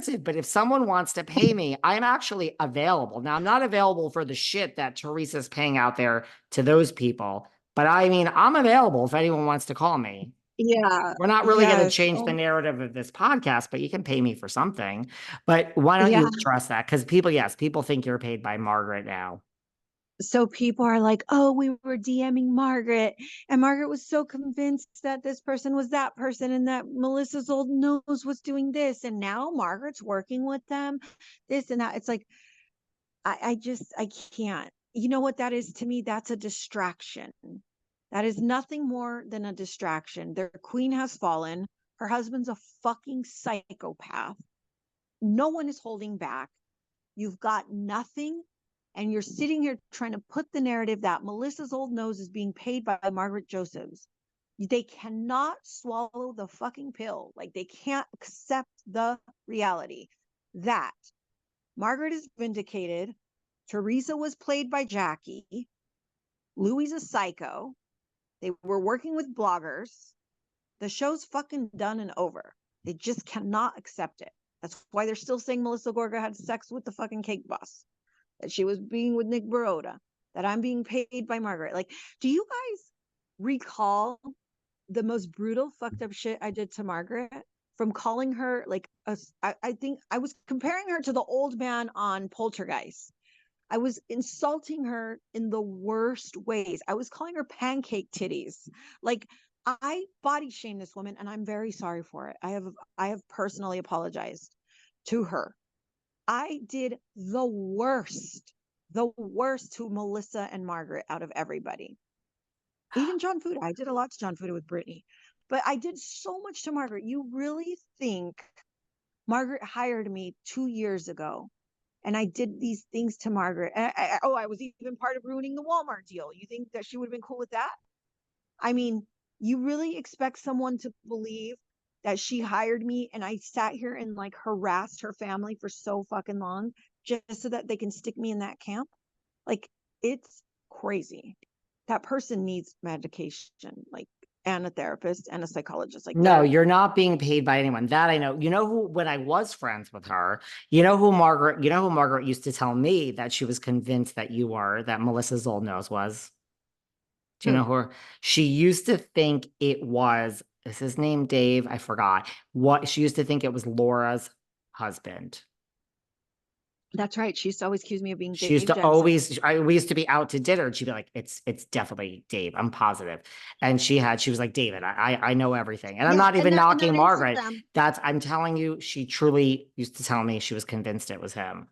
expensive, but if someone wants to pay me, I'm actually available. Now, I'm not available for the shit that Teresa's paying out there to those people, but I mean, I'm available if anyone wants to call me. Yeah. We're not really going to Yes. change the narrative of this podcast, but you can pay me for something. But why don't Yeah. you address that? Because people, yes, people think you're paid by Margaret now. So people are like, oh, we were DMing Margaret, and Margaret was so convinced that this person was that person and that Melissa's old nose was doing this. And now Margaret's working with them, this and that. It's like, I can't. You know what that is to me? That's a distraction. That is nothing more than a distraction. Their queen has fallen. Her husband's a fucking psychopath. No one is holding back. You've got nothing. And you're sitting here trying to put the narrative that Melissa's old nose is being paid by Margaret Josephs. They cannot swallow the fucking pill. Like they can't accept the reality that Margaret is vindicated. Teresa was played by Jackie. Louie's a psycho. They were working with bloggers. The show's fucking done and over. They just cannot accept it. That's why they're still saying Melissa Gorga had sex with the fucking cake boss, that she was being with Nick Baroda, that I'm being paid by Margaret. Like, do you guys recall the most brutal, fucked up shit I did to Margaret? From calling her like I think I was comparing her to the old man on Poltergeist. I was insulting her in the worst ways. I was calling her pancake titties. Like I body shamed this woman, and I'm very sorry for it. I have personally apologized to her. I did the worst to Melissa and Margaret out of everybody. Even John Fuda. I did a lot to John Fuda with Brittany, but I did so much to Margaret. You really think Margaret hired me 2 years ago and I did these things to Margaret? I was even part of ruining the Walmart deal. You think that she would have been cool with that? I mean, you really expect someone to believe that she hired me and I sat here and like harassed her family for so fucking long just so that they can stick me in that camp? Like, it's crazy. That person needs medication, like, and a therapist and a psychologist. Like, No, they're, you're not being paid by anyone. That I know. You know who, when I was friends with her, you know who Margaret used to tell me that she was convinced that you were, that Melissa's old nose was? Do you know who? who? She used to think it was, is his name Dave? I forgot. What she used to think it was Laura's husband. That's right. She used to always accuse me of being She used Dave to Jensen. always, we used to be out to dinner and she'd be like, it's definitely Dave. I'm positive. And she was like, David, I know everything. And I'm Yeah, not and even they're knocking on Margaret. Instagram. I'm telling you, she truly used to tell me she was convinced it was him.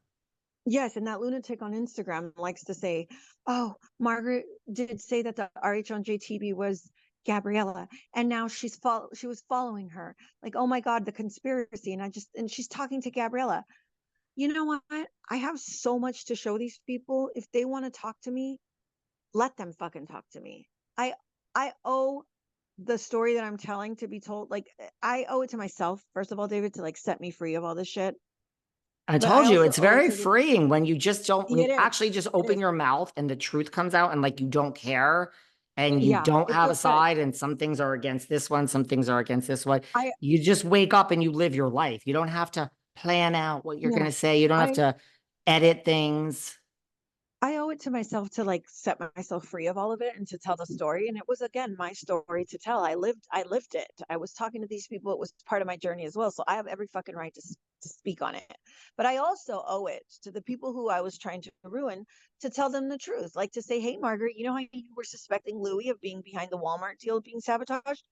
Yes, and that lunatic on Instagram likes to say, "Oh, Margaret did say that the RHONJ TV was Gabriella, and now she was following her. Like, oh my God, the conspiracy!" And she's talking to Gabriella. You know what? I have so much to show these people. If they want to talk to me, let them fucking talk to me. I I owe the story that I'm telling to be told. Like, I owe it to myself, first of all, David, to like set me free of all this shit. I But I told you also it's owe it very to the freeing when you just don't, when you it is. actually just It open is. your mouth and the truth comes out and like you don't care and you Yeah, don't it have a does. side and some things are against this one, some things are against this one. I You just wake up and you live your life. You don't have to plan out what you're yeah. going to say. You don't have I to edit things. I owe it to myself to like set myself free of all of it and to tell the story. And it was again my story to tell. I lived it. I was talking to these people. It was part of my journey as well. So I have every fucking right to speak on it. But I also owe it to the people who I was trying to ruin to tell them the truth. Like to say, hey, Margaret, you know how you were suspecting Louie of being behind the Walmart deal being sabotaged?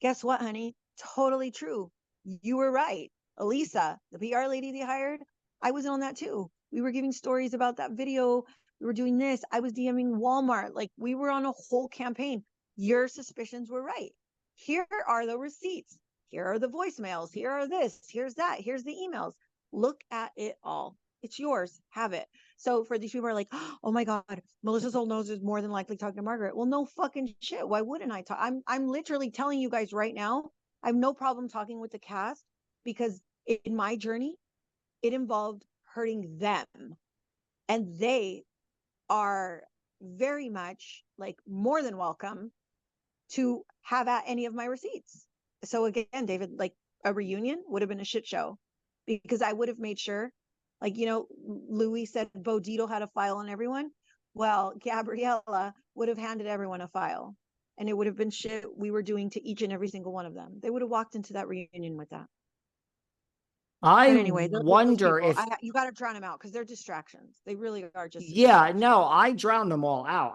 Guess what, honey? Totally true. You were right. Elisa, the PR lady they hired, I was on that too. We were giving stories about that video. We were doing this. I was DMing Walmart. Like we were on a whole campaign. Your suspicions were right. Here are the receipts. Here are the voicemails. Here are this. Here's that. Here's the emails. Look at it all. It's yours. Have it. So for these people who are like, oh my God, Melissa's old nose is more than likely talking to Margaret. Well, no fucking shit. Why wouldn't I talk? I'm literally telling you guys right now, I have no problem talking with the cast because in my journey, it involved hurting them. And they are very much like more than welcome to have at any of my receipts. So again, David, like a reunion would have been a shit show. because I would have made sure, like, Louis said Bo Dietl had a file on everyone. Well, Gabriella would have handed everyone a file, and it would have been shit we were doing to each and every single one of them. They would have walked into that reunion with that. I But anyway, those wonder people, if, you got to drown them out because they're distractions. They really are just a yeah, distraction. no, I drowned them all out.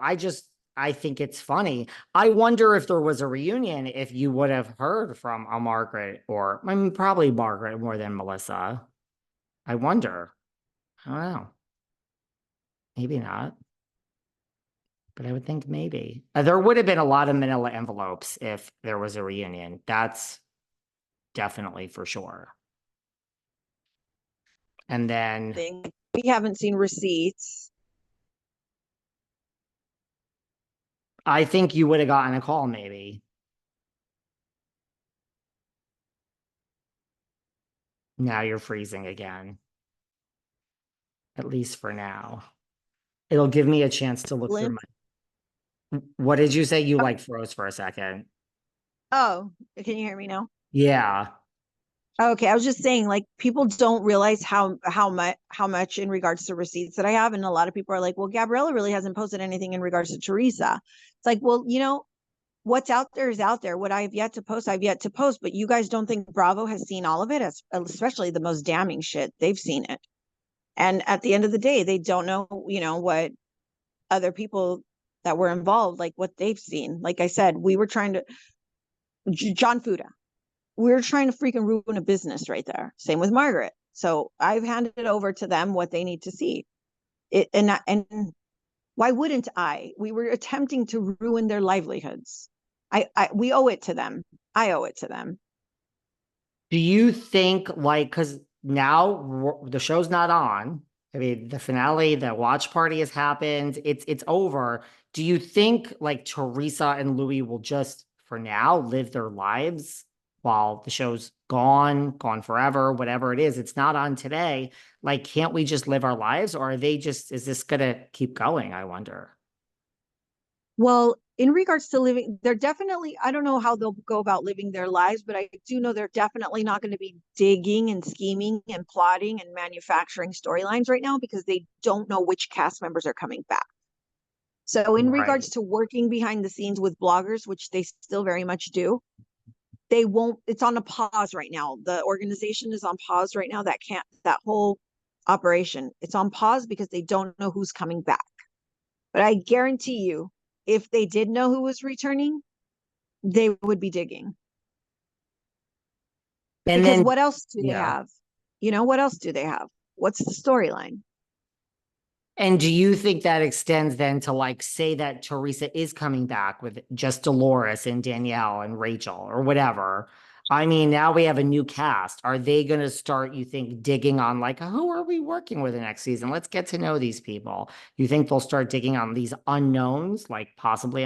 I think it's funny. I wonder if there was a reunion, if you would have heard from a Margaret, or I mean, probably Margaret more than Melissa. I wonder. I don't know. Maybe not, but I would think maybe. There would have been a lot of manila envelopes if there was a reunion. That's definitely for sure. And then Thing. We haven't seen receipts. I think you would have gotten a call, maybe. Now you're freezing again, at least for now. It'll give me a chance to look through Lynn. my. What did you say? You like froze for a second. Oh, can you hear me now? Yeah. Okay, I was just saying, like, people don't realize how much in regards to receipts that I have, and a lot of people are like, "Well, Gabriella really hasn't posted anything in regards to Teresa." It's like, well, what's out there is out there. What I've yet to post, I've yet to post. But you guys don't think Bravo has seen all of it, especially the most damning shit. They've seen it, and at the end of the day, they don't know, what other people that were involved, like what they've seen. Like I said, we were trying to John Fuda. We're trying to freaking ruin a business right there. Same with Margaret. So I've handed it over to them what they need to see. And why wouldn't I? We were attempting to ruin their livelihoods. We owe it to them. I owe it to them. Do you think, like, because now the show's not on? I mean, the finale, the watch party has happened. It's over. Do you think like Teresa and Louie will just for now live their lives while the show's gone forever, whatever it is? It's not on today. Like, can't we just live our lives, or are they just? Is this gonna keep going? I wonder. Well, in regards to living, they're definitely, I don't know how they'll go about living their lives, but I do know they're definitely not going to be digging and scheming and plotting and manufacturing storylines right now because they don't know which cast members are coming back. So, in Right. regards to working behind the scenes with bloggers, which they still very much do, they won't, it's on a pause right now. The organization is on pause right now. That whole operation, it's on pause because they don't know who's coming back. But I guarantee you, if they did know who was returning, they would be digging. And Because then, what else do they yeah. have? What else do they have? What's the storyline? And do you think that extends then to like say that Teresa is coming back with just Dolores and Danielle and Rachel or whatever? I mean, now we have a new cast. Are they going to start, you think, digging on like, who are we working with the next season? Let's get to know these people. You think they'll start digging on these unknowns, like possibly